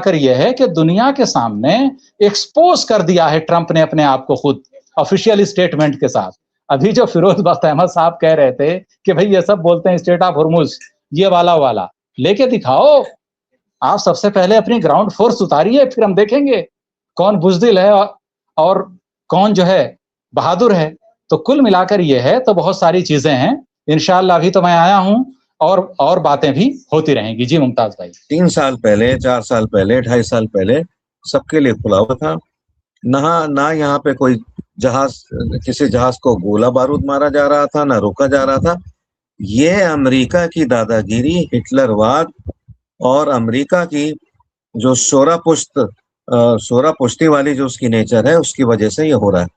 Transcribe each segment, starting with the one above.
कर यह है कि दुनिया के सामने एक्सपोज कर दिया है ट्रंप ने अपने आप को खुद ऑफिशियल स्टेटमेंट के साथ। अभी जो फिरोज बख्त अहमद साहब कह रहे थे कि भाई ये सब बोलते हैं स्टेट ऑफ हुर्मुज, ये वाला लेके दिखाओ। आप सबसे पहले अपनी ग्राउंड फोर्स उतारिए, फिर हम देखेंगे कौन बुजदिल है और कौन जो है बहादुर है। तो कुल मिलाकर ये है, तो बहुत सारी चीजें हैं। इंशाअल्लाह अभी तो मैं आया हूं और बातें भी होती रहेंगी। जी मुमताज भाई। 3 साल पहले, 4 साल पहले, 2.5 साल पहले सबके लिए खुला हुआ था। ना यहाँ पे कोई जहाज, किसी जहाज को गोला बारूद मारा जा रहा था, ना रोका जा रहा था। ये अमेरिका की दादागिरी, हिटलरवाद और अमेरिका की जो शोरा पुश्ती वाली जो उसकी नेचर है, उसकी वजह से ये हो रहा है।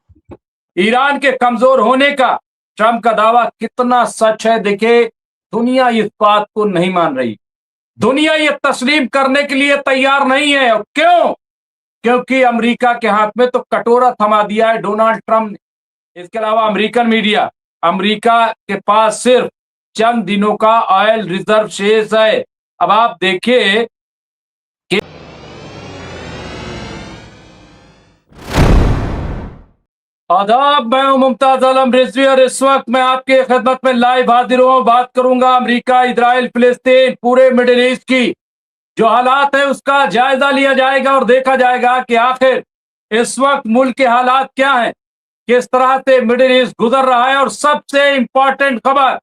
ईरान के कमजोर होने का ट्रंप का दावा कितना सच है देखिए। दुनिया इस बात को नहीं मान रही, दुनिया ये तस्लीम करने के लिए तैयार नहीं है। और क्यों? क्योंकि अमेरिका के हाथ में तो कटोरा थमा दिया है डोनाल्ड ट्रंप ने। इसके अलावा अमेरिकन मीडिया, अमेरिका के पास सिर्फ चंद दिनों का ऑयल रिजर्व शेष है। अब आप देखिए कि आदाब, मैं हूं मुमताज आलम रिजवी और इस वक्त मैं आपके खिदमत में लाइव हाजिर हूं। बात करूंगा अमेरिका, इजराइल, फिलिस्तीन, पूरे मिडिल ईस्ट की जो हालात है उसका जायजा लिया जाएगा और देखा जाएगा कि आखिर इस वक्त मुल्क के हालात क्या हैं, किस तरह से मिडिल ईस्ट गुजर रहा है। और सबसे इंपॉर्टेंट खबर,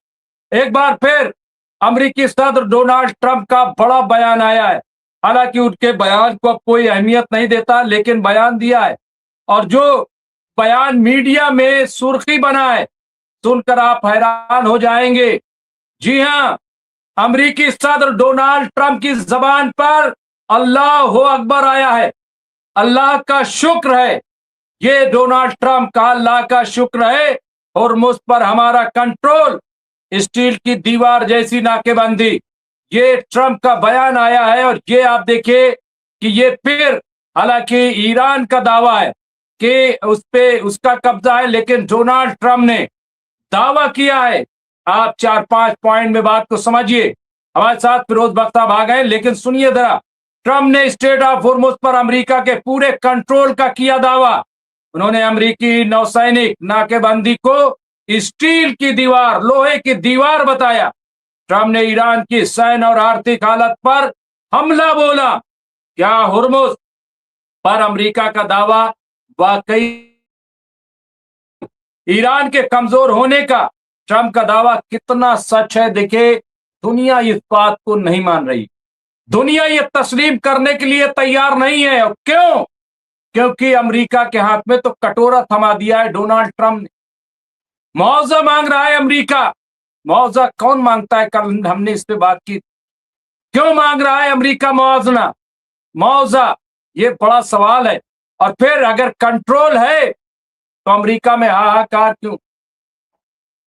एक बार फिर अमेरिकी सदर डोनाल्ड ट्रंप का बड़ा बयान आया है। हालांकि उनके बयान को अब कोई अहमियत नहीं देता, लेकिन बयान दिया है। और जो बयान मीडिया में सुर्खी बना है, सुनकर आप हैरान हो जाएंगे। जी हां, अमेरिकी सदर डोनाल्ड ट्रंप की जबान पर अल्लाह अकबर आया है। अल्लाह का शुक्र है, ये डोनाल्ड ट्रंप का अल्लाह का शुक्र है। और मुझ पर हमारा कंट्रोल, स्टील की दीवार जैसी नाकेबंदी, ये ट्रंप का बयान आया है। और ये आप देखिए कि ये फिर, हालांकि ईरान का दावा है कि उस पे उसका कब्जा है, लेकिन डोनाल्ड ट्रंप ने दावा किया है। आप 4-5 पॉइंट में बात को समझिए। हमारे साथ फिरोज बख्त साहब आ गए, लेकिन सुनिए जरा। ट्रंप ने स्टेट ऑफ हुर्मुज पर अमेरिका के पूरे कंट्रोल का किया दावा। उन्होंने अमेरिकी नौसैनिक नाकेबंदी को स्टील की दीवार, लोहे की दीवार बताया। ट्रंप ने ईरान की सैन्य और आर्थिक हालत पर हमला बोला। क्या हुर्मुज पर अमेरिका का दावा वाकई ईरान के कमजोर होने का ट्रंप का दावा कितना सच है देखिए। दुनिया इस बात को नहीं मान रही, दुनिया ये तस्लीम करने के लिए तैयार नहीं है। और क्यों? क्योंकि अमेरिका के हाथ में तो कटोरा थमा दिया है डोनाल्ड ट्रंप ने। मुआवजा मांग रहा है अमेरिका। मुआवजा कौन मांगता है? कल हमने इस पे बात की। क्यों मांग रहा है अमेरिका मुआवजा? ये बड़ा सवाल है। और फिर अगर कंट्रोल है तो अमेरिका में हाहाकार क्यों?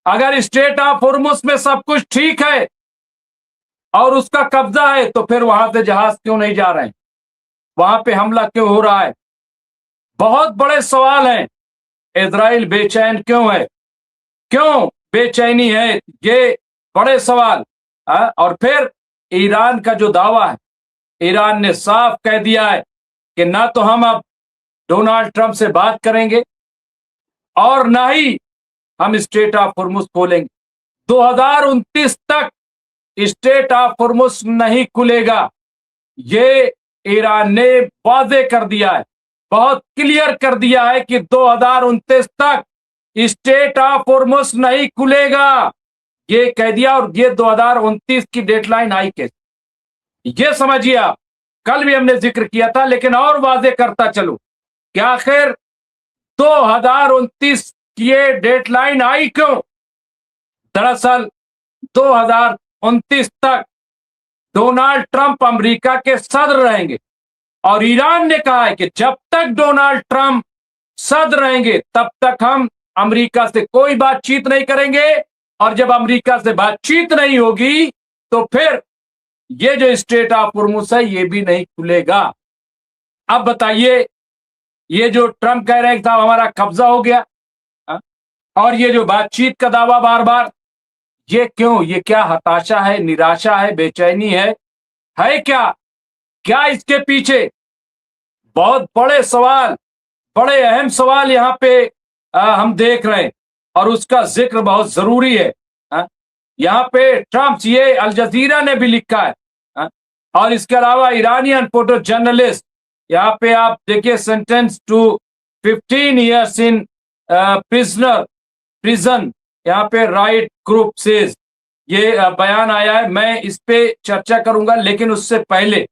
अगर स्टेट ऑफ हुर्मुज में सब कुछ ठीक है और उसका कब्जा है, तो फिर वहां से जहाज क्यों नहीं जा रहे हैं? वहां पे हमला क्यों हो रहा है? बहुत बड़े सवाल हैं। इजराइल बेचैन क्यों है? क्यों बेचैनी है? ये बड़े सवाल। और फिर ईरान का जो दावा है, ईरान ने साफ कह दिया है कि ना तो हम अब डोनाल्ड ट्रंप से बात करेंगे और ना ही हम स्टेट ऑफ हुर्मुज खोलेंगे। 2029 तक स्टेट ऑफ हुर्मुज नहीं खुलेगा। ये ईरान ने वाजे कर दिया है, बहुत क्लियर कर दिया है कि 2029 तक स्टेट ऑफ हुर्मुज नहीं खुलेगा। ये कह दिया। और ये 2029 की डेडलाइन आई कैसे, ये समझिए आप। कल भी हमने जिक्र किया था, लेकिन और वाजे करता चलो कि आखिर 2029 की ये डेडलाइन आई क्यों? दरअसल 2029 तक डोनाल्ड ट्रंप अमेरिका के सदर रहेंगे। और ईरान ने कहा है कि जब तक डोनाल्ड ट्रंप सदर रहेंगे तब तक हम अमेरिका से कोई बातचीत नहीं करेंगे। और जब अमेरिका से बातचीत नहीं होगी तो फिर ये जो स्टेट ऑफ हुर्मुज है ये भी नहीं खुलेगा। अब बताइए, ये जो ट्रंप कह रहे हैं कि साहब हमारा कब्जा हो गया, और ये जो बातचीत का दावा बार बार, ये क्यों? ये क्या हताशा है, निराशा है, बेचैनी है क्या? क्या इसके पीछे? बहुत बड़े सवाल, बड़े अहम सवाल यहाँ पे हम देख रहे हैं और उसका जिक्र बहुत जरूरी है। यहाँ पे ट्रम्प, ये अल जजीरा ने भी लिखा है। और इसके अलावा ईरानियन फोटो जर्नलिस्ट, यहाँ पे आप देखिए, sentence to 15 years in prison, यहाँ पे राइट ग्रुप सेज, ये बयान आया है। मैं इस पे चर्चा करूंगा, लेकिन उससे पहले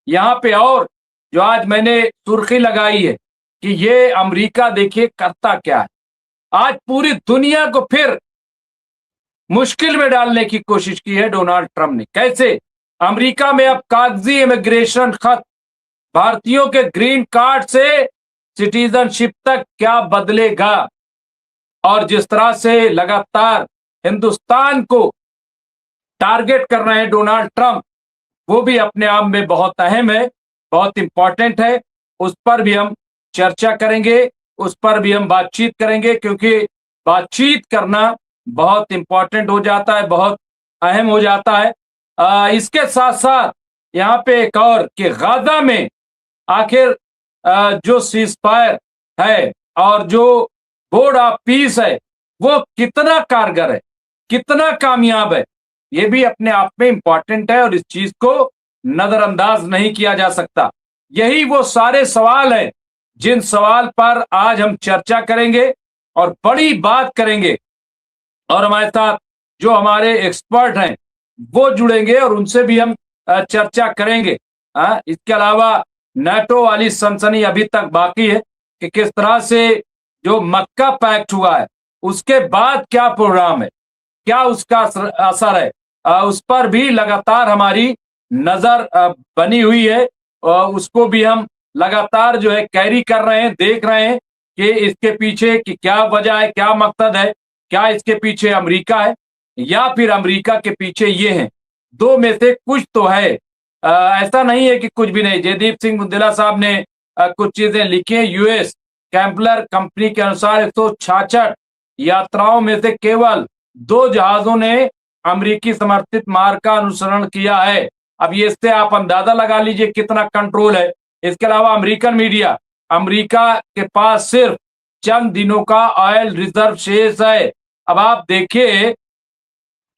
यहाँ पे और जो आज मैंने सुर्खी लगाई है कि ये अमेरिका देखिए करता क्या है। आज पूरी दुनिया को फिर मुश्किल में डालने की कोशिश की है डोनाल्ड ट्रंप ने। कैसे? अमेरिका में अब कागजी इमिग्रेशन खत, भारतीयों के ग्रीन कार्ड से सिटीजनशिप तक क्या बदलेगा, और जिस तरह से लगातार हिंदुस्तान को टारगेट कर रहे हैं डोनाल्ड ट्रंप, वो भी अपने आप में बहुत अहम है, बहुत इंपॉर्टेंट है। उस पर भी हम चर्चा करेंगे, उस पर भी हम बातचीत करेंगे, क्योंकि बातचीत करना बहुत इंपॉर्टेंट हो जाता है, बहुत अहम हो जाता है। इसके साथ साथ यहाँ पे एक और कि गाजा में आखिर जो सीजफायर है और जो बोर्ड ऑफ पीस है, वो कितना कारगर है, कितना कामयाब है, ये भी अपने आप में इंपॉर्टेंट है और इस चीज को नजरअंदाज नहीं किया जा सकता। यही वो सारे सवाल हैं जिन सवाल पर आज हम चर्चा करेंगे और बड़ी बात करेंगे, और हमारे साथ जो हमारे एक्सपर्ट हैं वो जुड़ेंगे और उनसे भी हम चर्चा करेंगे। इसके अलावा नाटो वाली सनसनी अभी तक बाकी है कि किस तरह से जो मक्का पैक्ट हुआ है उसके बाद क्या प्रोग्राम है, क्या उसका असर है, उस पर भी लगातार हमारी नजर बनी हुई है। उसको भी हम लगातार जो है कैरी कर रहे हैं, देख रहे हैं कि इसके पीछे की क्या वजह है, क्या मकसद है, क्या इसके पीछे अमेरिका है या फिर अमेरिका के पीछे ये है। दो में से कुछ तो है, ऐसा नहीं है कि कुछ भी नहीं। जयदीप सिंह बुंदेला साहब ने कुछ चीजें लिखी हैं। यूएस कैम्पलर कंपनी के अनुसार 166 यात्राओं में से केवल 2 जहाजों ने अमेरिकी समर्थित मार्ग का अनुसरण किया है। अब ये इससे आप अंदाजा लगा लीजिए कितना कंट्रोल है। इसके अलावा अमेरिकन मीडिया, अमेरिका के पास सिर्फ चंद दिनों का ऑयल रिजर्व शेष है। अब आप देखिए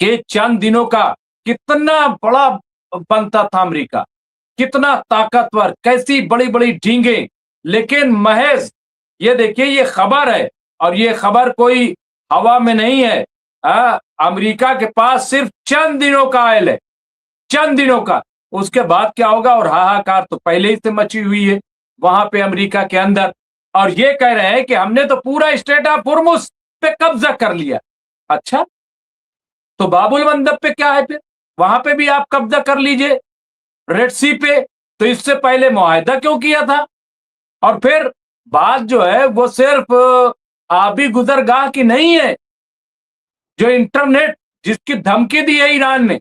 कि चंद दिनों का कितना बड़ा बनता था अमेरिका, कितना ताकतवर, कैसी बड़ी बड़ी ढींगे, लेकिन महज ये देखिए ये खबर है और ये खबर कोई हवा में नहीं है। अमेरिका के पास सिर्फ चंद दिनों का ऑयल है, चंद दिनों का। उसके बाद क्या होगा, और हाहाकार तो पहले ही से मची हुई है वहां पे अमेरिका के अंदर। और ये कह रहे हैं कि हमने तो पूरा स्ट्रेट ऑफ होर्मुज पे कब्जा कर लिया। अच्छा, तो बाबुल मंदब पे क्या है? फिर वहां पे भी आप कब्जा कर लीजिए, रेड सी पे। तो इससे पहले मुआहदा क्यों किया था? और फिर बात जो है वो सिर्फ आबी गुजरगाह की नहीं है। जो इंटरनेट जिसकी धमकी दी है ईरान ने,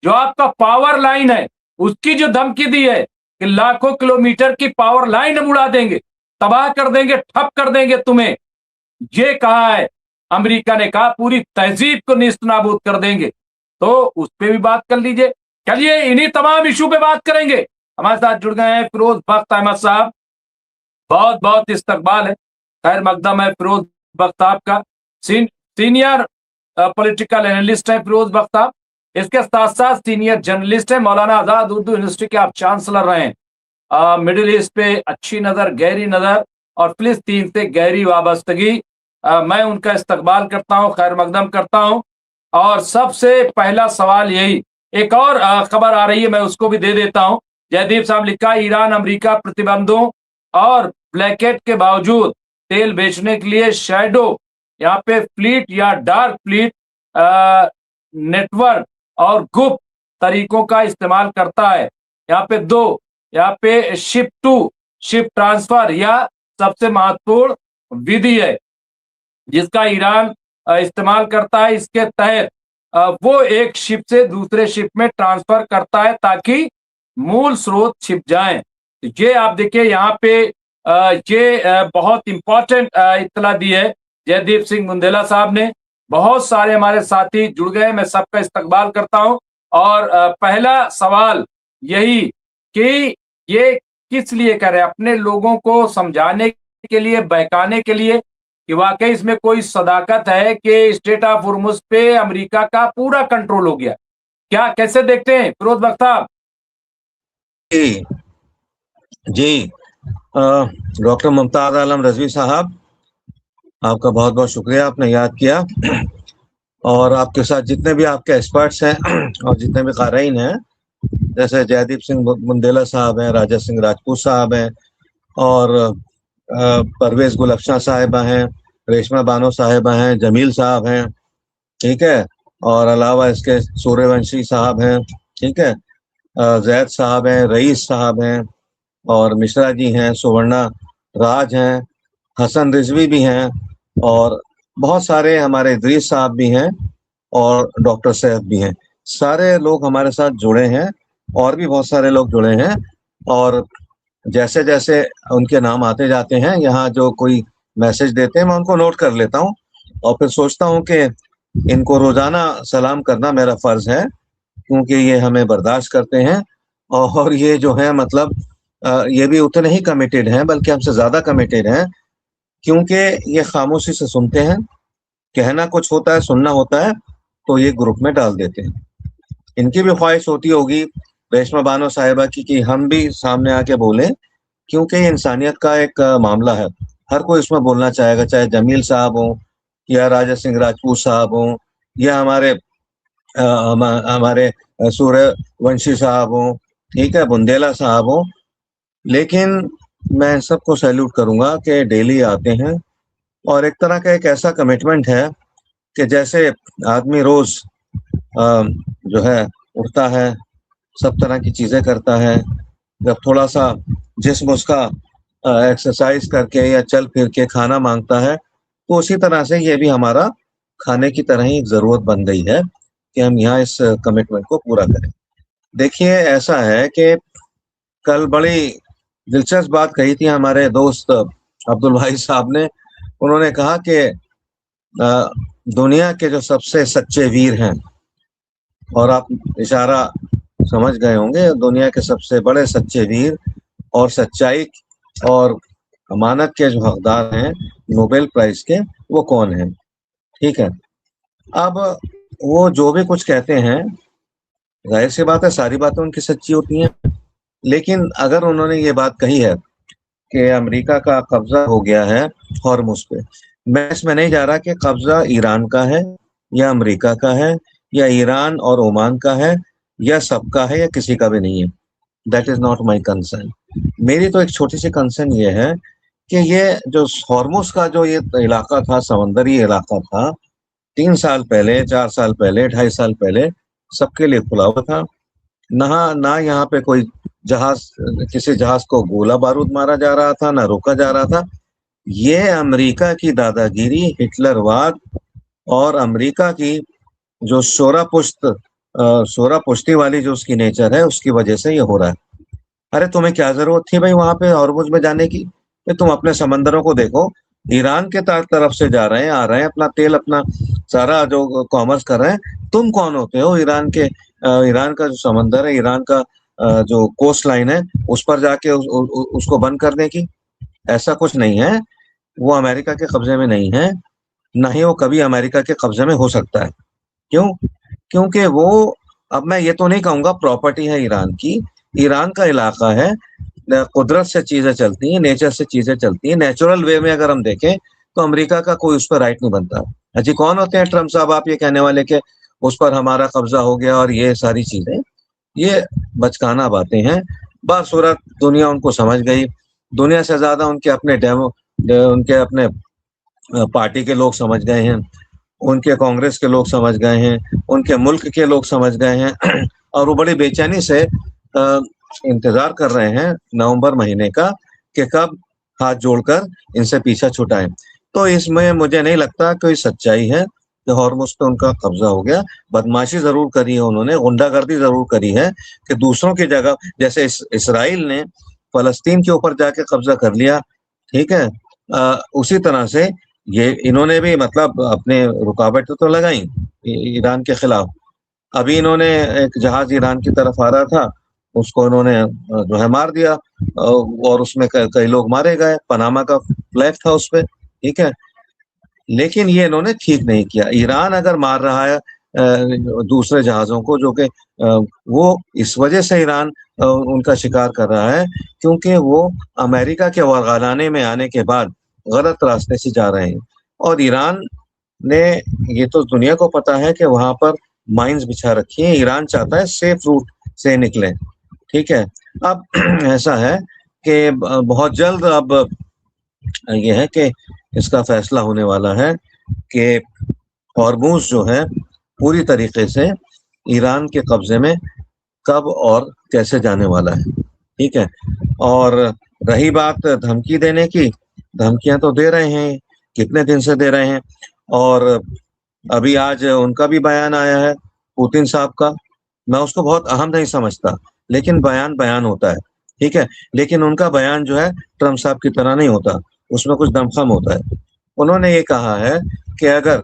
जो आपका पावर लाइन है उसकी जो धमकी दी है कि लाखों किलोमीटर की पावर लाइन हम उड़ा देंगे, तबाह कर देंगे, ठप कर देंगे तुम्हें, ये कहा है अमेरिका ने। कहा पूरी तहजीब को निस्त नाबूद कर देंगे। तो उस पर भी बात कर लीजिए। चलिए इन्हीं तमाम इशू पे बात करेंगे। हमारे साथ जुड़ गए हैं फिरोज बख्त अहमद साहब, बहुत बहुत इस्तकबाल है, खैर मकदम है फिरोज बख्त साहब का। सीनियर पॉलिटिकल एनालिस्ट है फिरोज बख्त साहब। इसके साथ साथ सीनियर जर्नलिस्ट है, मौलाना आजाद उर्दू यूनिवर्सिटी के आप चांसलर रहे हैं। मिडिल ईस्ट पे अच्छी नजर, गहरी नजर और फिलिस्तीन से गहरी वाबस्तगी। मैं उनका इस्तकबाल करता हूं, खैर मकदम करता हूं। और सबसे पहला सवाल यही, एक और खबर आ रही है, मैं उसको भी दे देता हूं। जयदीप साहब लिखा, ईरान अमेरिका प्रतिबंधों और ब्लैकेट के बावजूद तेल बेचने के लिए शैडो यहाँ पे फ्लीट या डार्क फ्लीट नेटवर्क और गुप्त तरीकों का इस्तेमाल करता है। यहाँ पे दो, यहाँ पे शिप टू शिप ट्रांसफर या सबसे महत्वपूर्ण विधि है जिसका ईरान इस्तेमाल करता है। इसके तहत वो एक शिप से दूसरे शिप में ट्रांसफर करता है ताकि मूल स्रोत छिप जाएं। ये आप देखिए यहाँ पे ये बहुत इंपॉर्टेंट इत्तला दी है जयदीप सिंह बुंदेला साहब ने। बहुत सारे हमारे साथी जुड़ गए, मैं सबका इस्तकबाल करता हूं। और पहला सवाल यही कि ये किस लिए कर रहे हैं? अपने लोगों को समझाने के लिए, बहकाने के लिए, कि वाकई इसमें कोई सदाकत है कि स्ट्रेट ऑफ हुर्मुज पे अमेरिका का पूरा कंट्रोल हो गया? क्या कैसे देखते हैं फिरोज बख्श साहब? जी जी, डॉक्टर मुमताज आलम रिजवी साहब, आपका बहुत बहुत शुक्रिया, आपने याद किया। और आपके साथ जितने भी आपके एक्सपर्ट्स हैं और जितने भी क़ारीन हैं, जैसे जयदीप सिंह बुंदेला साहब हैं, राजा सिंह राजपूत साहब हैं, और परवेज गुलफशा साहिबा हैं, रेशमा बानो साहिबा हैं, जमील साहब हैं, ठीक है, और अलावा इसके सूर्यवंशी साहब हैं, ठीक है, जैद साहब हैं, रईस साहब हैं, और मिश्रा जी हैं, सुवर्णा राज हैं, हसन रिजवी भी हैं, और बहुत सारे हमारे इदरीस साहब भी हैं, और डॉक्टर सैफ भी हैं। सारे लोग हमारे साथ जुड़े हैं, और भी बहुत सारे लोग जुड़े हैं। और जैसे जैसे उनके नाम आते जाते हैं, यहाँ जो कोई मैसेज देते हैं, मैं उनको नोट कर लेता हूँ, और फिर सोचता हूँ कि इनको रोजाना सलाम करना मेरा फर्ज है, क्योंकि ये हमें बर्दाश्त करते हैं, और ये जो है मतलब ये भी उतने ही कमिटेड हैं, बल्कि हमसे ज्यादा कमिटेड हैं, क्योंकि ये खामोशी से सुनते हैं। कहना कुछ होता है, सुनना होता है, तो ये ग्रुप में डाल देते हैं। इनकी भी ख्वाहिश होती होगी रेशमा बानो साहिबा की कि हम भी सामने आके बोलें, क्योंकि ये इंसानियत का एक मामला है। हर कोई इसमें बोलना चाहेगा, चाहे जमील साहब हों, या राजा सिंह राजपूत साहब हों, या हमारे सूर्यवंशी साहब हों, ठीक है, बुंदेला साहब हों। लेकिन मैं सबको सैल्यूट करूंगा कि डेली आते हैं, और एक तरह का एक ऐसा कमिटमेंट है कि जैसे आदमी रोज जो है उठता है, सब तरह की चीजें करता है, जब थोड़ा सा जिस्म उसका एक्सरसाइज करके या चल फिर के खाना मांगता है, तो उसी तरह से ये भी हमारा खाने की तरह ही एक जरूरत बन गई है कि हम यहाँ इस कमिटमेंट को पूरा करें। देखिए, ऐसा है कि कल बड़ी दिलचस्प बात कही थी हमारे दोस्त अब्दुल भाई साहब ने। उन्होंने कहा कि दुनिया के जो सबसे सच्चे वीर हैं, और आप इशारा समझ गए होंगे, दुनिया के सबसे बड़े सच्चे वीर और सच्चाई और अमानत के जो हकदार हैं नोबेल प्राइज के, वो कौन हैं, ठीक है। अब वो जो भी कुछ कहते हैं, जाहिर सी बात है सारी बातें उनकी सच्ची होती हैं, लेकिन अगर उन्होंने ये बात कही है कि अमेरिका का कब्जा हो गया है हॉर्मुज पे, मैं इसमें नहीं जा रहा कि कब्जा ईरान का है या अमेरिका का है या ईरान और ओमान का है या सबका है या किसी का भी नहीं है। That is not my concern. मेरी तो एक छोटी सी कंसर्न ये है कि ये जो हॉर्मुज का जो ये इलाका था, समंदरी इलाका था, 3 साल पहले, 4 साल पहले, 2.5 साल पहले सबके लिए खुला हुआ था। ना यहाँ पे कोई जहाज, किसी जहाज को गोला बारूद मारा जा रहा था, ना रोका जा रहा था। ये अमेरिका की दादागिरी, हिटलरवाद और अमेरिका की जो शोरा पुश्ती वाली जो उसकी नेचर है, उसकी वजह से ये हो रहा है। अरे तुम्हें क्या जरूरत थी भाई वहां पे हॉर्मुज में जाने की? तुम अपने समंदरों को देखो, ईरान के तरफ से जा रहे हैं, आ रहे हैं, अपना तेल, अपना सारा जो कॉमर्स कर रहे हैं। तुम कौन होते हो ईरान का जो समंदर है, ईरान का जो कोस्ट लाइन है, उस पर जाके उसको बंद करने की? ऐसा कुछ नहीं है। वो अमेरिका के कब्जे में नहीं है, ना ही वो कभी अमेरिका के कब्जे में हो सकता है। क्यों? क्योंकि वो, अब मैं ये तो नहीं कहूंगा प्रॉपर्टी है ईरान की, ईरान का इलाका है, कुदरत से चीजें चलती हैं, नेचर से चीजें चलती हैं। नेचुरल वे में अगर हम देखें तो अमेरिका का कोई उस पर राइट नहीं बनता। अजी कौन होते हैं ट्रम्प साहब आप ये कहने वाले कि उस पर हमारा कब्जा हो गया और ये सारी चीजें? ये बचकाना बातें हैं। बासूरत दुनिया उनको समझ गई, दुनिया से ज्यादा उनके अपने पार्टी के लोग समझ गए हैं, उनके कांग्रेस के लोग समझ गए हैं, उनके मुल्क के लोग समझ गए हैं, और वो बड़ी बेचैनी से इंतजार कर रहे हैं नवंबर महीने का कि कब हाथ जोड़कर इनसे पीछा छुटाएं। तो इसमें मुझे नहीं लगता कोई सच्चाई है कि हॉर्मुज पे उनका कब्जा हो गया। बदमाशी जरूर करी है उन्होंने, गुंडागर्दी जरूर करी है कि दूसरों की जगह, जैसे इसराइल ने फलस्तीन के ऊपर जाके कब्जा कर लिया, ठीक है, उसी तरह से ये इन्होंने भी मतलब अपने रुकावटें तो लगाई ईरान के खिलाफ। अभी इन्होंने एक जहाज ईरान की तरफ आ रहा था, उसको उन्होंने जो है मार दिया, और उसमें कई लोग मारे गए। पनामा का फ्लैग था उस पे, ठीक है। लेकिन ये इन्होंने ठीक नहीं किया। ईरान अगर मार रहा है दूसरे जहाजों को, जो कि वो इस वजह से ईरान उनका शिकार कर रहा है क्योंकि वो अमेरिका के वरगालाने में आने के बाद गलत रास्ते से जा रहे हैं। और ईरान ने, ये तो दुनिया को पता है कि वहां पर माइंस बिछा रखी है। ईरान चाहता है सेफ रूट से निकले, ठीक है। अब ऐसा है कि बहुत जल्द अब ये है कि इसका फैसला होने वाला है कि हॉर्मुज़ जो है पूरी तरीके से ईरान के कब्जे में कब और कैसे जाने वाला है, ठीक है। और रही बात धमकी देने की, धमकियां तो दे रहे हैं, कितने दिन से दे रहे हैं। और अभी आज उनका भी बयान आया है, पुतिन साहब का। मैं उसको बहुत अहम नहीं समझता, लेकिन बयान होता है, ठीक है। लेकिन उनका बयान जो है ट्रम्प साहब की तरह नहीं होता, उसमें कुछ दमखम होता है। उन्होंने ये कहा है कि अगर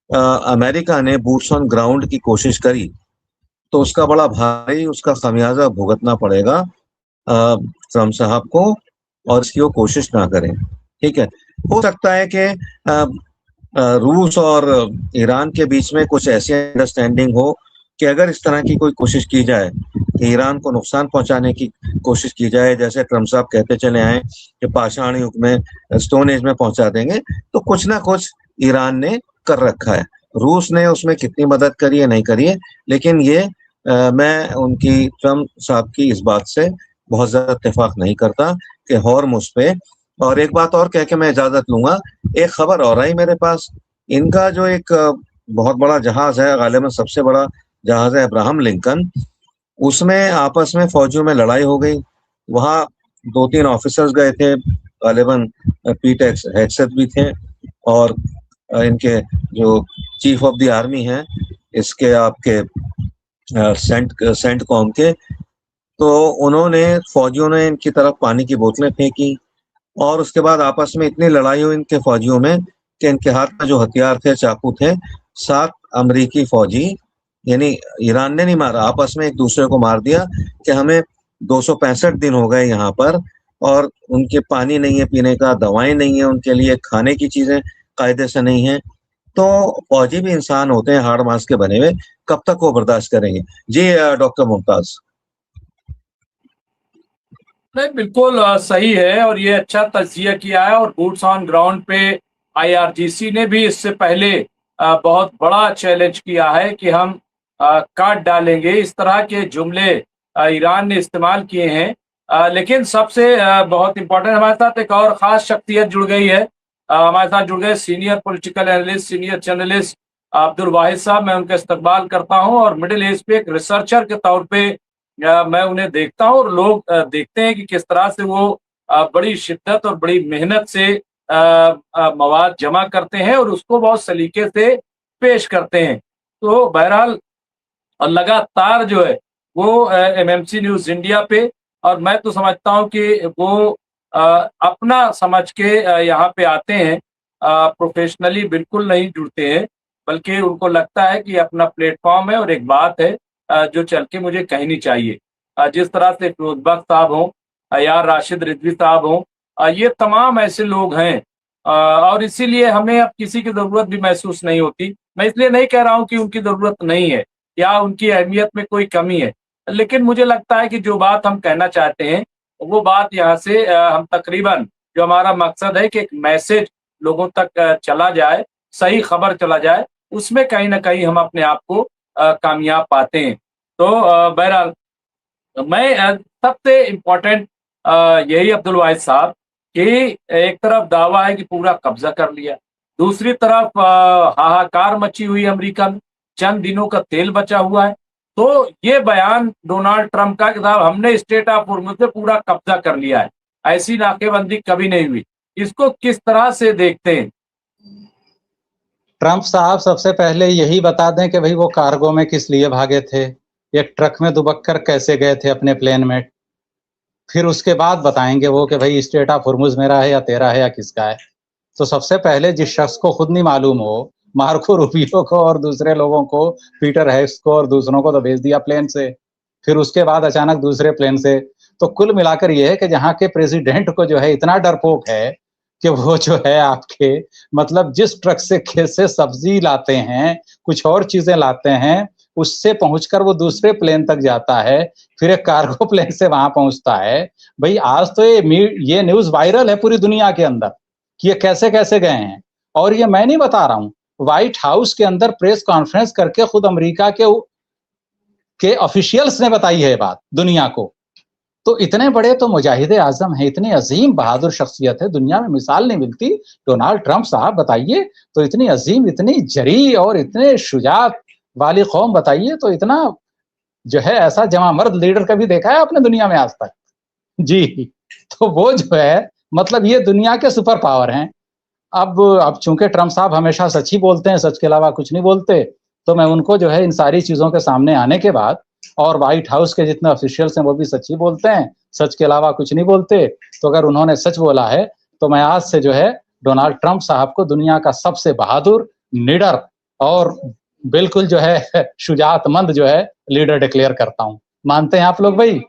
अमेरिका ने बूट्स ऑन ग्राउंड की कोशिश करी तो उसका बड़ा भारी उसका खमियाजा भुगतना पड़ेगा ट्रम्प साहब को, और इसकी वो कोशिश ना करें, ठीक है। हो सकता है कि रूस और ईरान के बीच में कुछ ऐसी अंडरस्टैंडिंग हो कि अगर इस तरह की कोई कोशिश की जाए कि ईरान को नुकसान पहुंचाने की कोशिश की जाए, जैसे ट्रम्प साहब कहते चले आए कि पाषाण युग में, स्टोन एज में पहुंचा देंगे, तो कुछ ना कुछ ईरान ने कर रखा है। रूस ने उसमें कितनी मदद करी है नहीं करी है, लेकिन ये मैं उनकी, ट्रम्प साहब की इस बात से बहुत ज्यादा इत्तेफाक नहीं करता कि हॉर्मुज़ पे। और एक बात और कह के मैं इजाजत लूंगा, एक खबर और आई मेरे पास। इनका जो एक बहुत बड़ा जहाज है, गालिबन सबसे बड़ा जहाज है अब्राहम लिंकन, उसमें आपस में फौजियों में लड़ाई हो गई। वहाँ 2-3 ऑफिसर्स गए थे, गालिबन पीट हेग्सेथ भी थे, और इनके जो चीफ ऑफ द आर्मी हैं, इसके आपके सेंट कॉम के, तो उन्होंने, फौजियों ने इनकी तरफ पानी की बोतलें फेंकी, और उसके बाद आपस में इतनी लड़ाई हुई इनके फौजियों में कि इनके हाथ में जो हथियार थे, चाकू थे, 7 अमेरिकी फौजी, यानी ईरान ने नहीं मारा, आपस में एक दूसरे को मार दिया कि हमें 265 दिन हो गए यहाँ पर, और उनके पानी नहीं है पीने का, दवाएं नहीं है उनके लिए, खाने की चीजें कायदे से नहीं है। तो फौजी भी इंसान होते हैं, हाड़ मांस के बने हुए, कब तक वो बर्दाश्त करेंगे। जी डॉक्टर मुमताज। नहीं, बिल्कुल सही है, और ये अच्छा तज्जिया किया है। और बूट्स ऑन ग्राउंड पे IRGC ने भी इससे पहले बहुत बड़ा चैलेंज किया है कि हम काट डालेंगे। इस तरह के जुमले ईरान ने इस्तेमाल किए हैं। लेकिन सबसे बहुत इंपॉर्टेंट, हमारे साथ एक और खास शख्सियत जुड़ गई है। हमारे साथ जुड़ गए senior political analyst, senior journalist Abdul Wahid साहब। मैं उनका इस्तकबाल करता हूं, और मिडिल ईस्ट पे एक रिसर्चर के तौर पे मैं उन्हें देखता हूं, और लोग देखते हैं कि किस तरह से वो बड़ी शिद्दत और बड़ी मेहनत से मवाद जमा करते हैं और उसको बहुत सलीके से पेश करते हैं। तो बहरहाल लगातार जो है वो MMC न्यूज इंडिया पे, और मैं तो समझता हूं कि वो अपना समझ के यहाँ पे आते हैं, प्रोफेशनली बिल्कुल नहीं जुड़ते हैं, बल्कि उनको लगता है कि अपना प्लेटफॉर्म है और एक बात है जो चल के मुझे कहनी चाहिए। जिस तरह से फिरोज बख्श साहब हों या राशिद रिजवी साहब हों, ये तमाम ऐसे लोग हैं, और इसीलिए हमें अब किसी की जरूरत भी महसूस नहीं होती। मैं इसलिए नहीं कह रहा हूं कि उनकी जरूरत नहीं है या उनकी अहमियत में कोई कमी है, लेकिन मुझे लगता है कि जो बात हम कहना चाहते हैं वो बात यहाँ से हम तकरीबन, जो हमारा मकसद है कि एक मैसेज लोगों तक चला जाए, सही खबर चला जाए, उसमें कहीं ना कहीं हम अपने आप को कामयाब पाते हैं। तो बहरहाल मैं सबसे इम्पोर्टेंट यही अब्दुल वाहिद साहब कि एक तरफ दावा है कि पूरा कब्जा कर लिया, दूसरी तरफ हाहाकार मची हुई अमेरिका में, चंद दिनों का तेल बचा हुआ है। तो ये बयान डोनाल्ड ट्रंप का कि साहब हमने स्टेट ऑफ हॉर्मुज़ पे पूरा कब्जा कर लिया है, ऐसी नाकेबंदी कभी नहीं हुई, इसको किस तरह से देखते हैं? ट्रंप साहब सबसे पहले यही बता दें कि भाई वो कार्गो में किस लिए भागे थे, एक ट्रक में दुबक कर कैसे गए थे अपने प्लेन में, फिर उसके बाद बताएंगे वो कि भाई स्टेट ऑफ हॉर्मुज़ मेरा है या तेरा है या किसका है। तो सबसे पहले जिस शख्स को खुद नहीं मालूम हो, मार्को रूबियो को और दूसरे लोगों को, पीटर हेग्स को और दूसरों को तो भेज दिया प्लेन से। फिर उसके बाद अचानक दूसरे प्लेन से। तो कुल मिलाकर ये है कि जहाँ के प्रेसिडेंट को जो है इतना डरपोक है कि वो जो है आपके मतलब जिस ट्रक से खेत से सब्जी लाते हैं, कुछ और चीजें लाते हैं, उससे पहुंचकर वो दूसरे प्लेन तक जाता है, फिर एक कार्गो प्लेन से वहां पहुंचता है। भाई आज तो ये न्यूज वायरल है पूरी दुनिया के अंदर कि ये कैसे कैसे गए हैं। और ये मैं नहीं बता रहा हूं, व्हाइट हाउस के अंदर प्रेस कॉन्फ्रेंस करके खुद अमेरिका के ऑफिशियल्स ने बताई है बात दुनिया को। तो इतने बड़े तो मुजाहिदे आजम है, इतनी अजीम बहादुर शख्सियत है, दुनिया में मिसाल नहीं मिलती। डोनाल्ड ट्रंप साहब बताइए, तो इतनी अजीम, इतनी जरी और इतने शुजात वाली कौम बताइए, तो इतना जो है ऐसा जमा मर्द लीडर कभी देखा है आपने दुनिया में आज तक? जी, तो वो जो है मतलब ये दुनिया के सुपर पावर हैं। अब चूंकि ट्रंप साहब हमेशा सच ही बोलते हैं, सच के अलावा कुछ नहीं बोलते, तो मैं उनको जो है इन सारी चीजों के सामने आने के बाद, और व्हाइट हाउस के जितने ऑफिशियल्स हैं वो भी सच ही बोलते हैं, सच के अलावा कुछ नहीं बोलते, तो अगर उन्होंने सच बोला है तो मैं आज से जो है डोनाल्ड ट्रंप साहब को दुनिया का सबसे बहादुर, निडर और बिल्कुल जो है शुजाअतमंद जो है लीडर डिक्लेयर करता हूं। मानते हैं आप लोग भाई?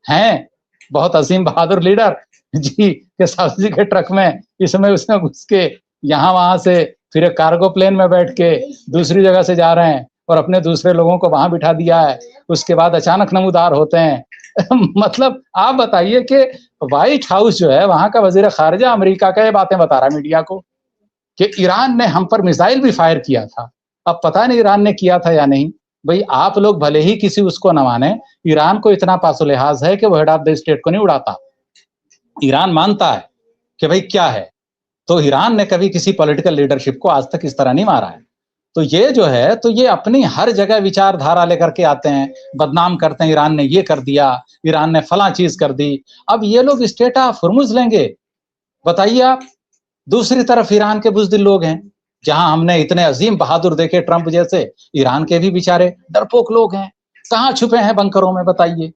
हैं बहुत अजीम बहादुर लीडर जी, के सब्जी के ट्रक में इसमें उसमें घुस के यहाँ वहां से फिर एक कार्गो प्लेन में बैठ के दूसरी जगह से जा रहे हैं और अपने दूसरे लोगों को वहां बिठा दिया है, उसके बाद अचानक नमूदार होते हैं मतलब आप बताइए कि व्हाइट हाउस जो है वहां का वजीर खारजा अमेरिका का ये बातें बता रहा है मीडिया को कि ईरान ने हम पर मिसाइल भी फायर किया था। अब पता नहीं ईरान ने किया था या नहीं। भाई आप लोग भले ही किसी उसको न माने, ईरान को इतना पासो-लिहाज है कि वो हेड ऑफ द स्टेट को नहीं उड़ाता। ईरान मानता है कि भाई क्या है, तो ईरान ने कभी किसी पॉलिटिकल लीडरशिप को आज तक इस तरह नहीं मारा है। तो ये जो है, तो ये अपनी हर जगह विचारधारा लेकर के आते हैं, बदनाम करते हैं, ईरान ने ये कर दिया, ईरान ने फला चीज कर दी। अब ये लोग स्टेट ऑफ हुर्मुज लेंगे, बताइए आप। दूसरी तरफ ईरान के बुज़दिल लोग हैं, जहां हमने इतने अजीम बहादुर देखे ट्रंप जैसे, ईरान के भी बेचारे डरपोक लोग हैं, कहां छुपे हैं बंकरों में बताइए।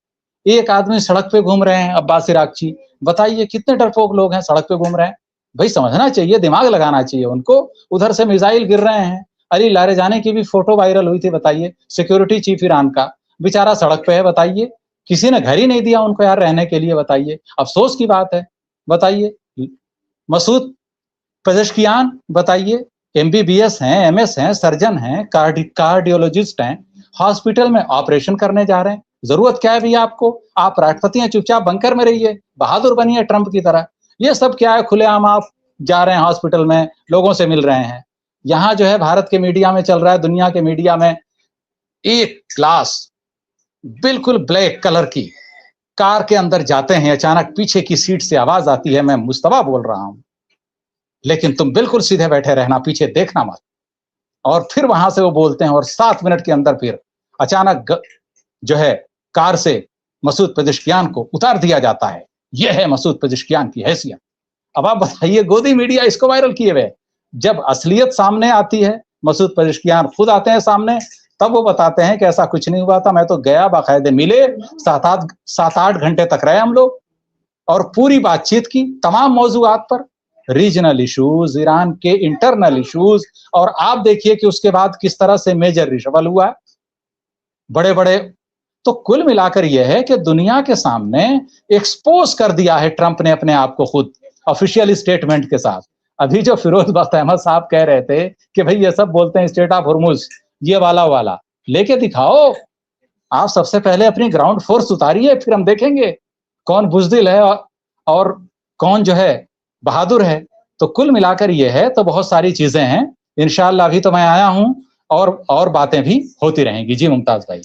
एक आदमी सड़क पे घूम रहे हैं, अब्बास इराकची, बताइए कितने डरपोक लोग हैं सड़क पे घूम रहे हैं। भाई समझना चाहिए, दिमाग लगाना चाहिए उनको। उधर से मिसाइल गिर रहे हैं, अली लारेजानी की भी फोटो वायरल हुई थी, बताइए, सिक्योरिटी चीफ ईरान का बेचारा सड़क पे है, बताइए, किसी ने घर ही नहीं दिया उनको यार रहने के लिए, बताइए, अफसोस की बात है। बताइए मसूद पेजेश्कियान, बताइए, एमबीबीएस हैं, एमएस हैं, सर्जन हैं, कार्डियोलॉजिस्ट हैं, हॉस्पिटल में ऑपरेशन करने जा रहे हैं। जरूरत क्या है भैया आपको? आप राष्ट्रपति हैं, चुपचाप बंकर में रहिए, बहादुर बनिए ट्रंप की तरह। ये सब क्या है, खुलेआम आप जा रहे हैं हॉस्पिटल में, लोगों से मिल रहे हैं। यहाँ जो है भारत के मीडिया में चल रहा है, दुनिया के मीडिया में, एक ग्लास बिल्कुल ब्लैक कलर की कार के अंदर जाते हैं, अचानक पीछे की सीट से आवाज आती है, मैं मुस्तफा बोल रहा हूं, लेकिन तुम बिल्कुल सीधे बैठे रहना, पीछे देखना मत। और फिर वहां से वो बोलते हैं और 7 मिनट के अंदर फिर अचानक जो है कार से मसूद पेजेश्कियान को उतार दिया जाता है। यह है मसूद पेजेश्कियान की हैसियत। अब आप बताइए, गोदी मीडिया इसको वायरल किए हुए। जब असलियत सामने आती है, मसूद पेजेश्कियान खुद आते हैं सामने, तब वो बताते हैं कि ऐसा कुछ नहीं हुआ था, मैं तो गया, बाकायदे मिले, 7-8 घंटे तक रहे हम लोग और पूरी बातचीत की तमाम मौजूआत पर, रीजनल इश्यूज, ईरान के इंटरनल इश्यूज। और आप देखिए कि उसके बाद किस तरह से मेजर रिशवल हुआ, बड़े बड़े। तो कुल मिलाकर यह है कि दुनिया के सामने एक्सपोज कर दिया है ट्रंप ने अपने आप को खुद ऑफिशियल स्टेटमेंट के साथ। अभी जो फिरोज बख्त अहमद साहब कह रहे थे कि भाई ये सब बोलते हैं स्टेट ऑफ हुर्मुज, ये वाला लेके दिखाओ। आप सबसे पहले अपनी ग्राउंड फोर्स उतारिए, फिर हम देखेंगे कौन बुज़दिल है और कौन जो है बहादुर है। तो कुल मिलाकर ये है, तो बहुत सारी चीजें हैं। इंशाअल्लाह अभी तो मैं आया हूं और बातें भी होती रहेंगी। जी मुमताज भाई।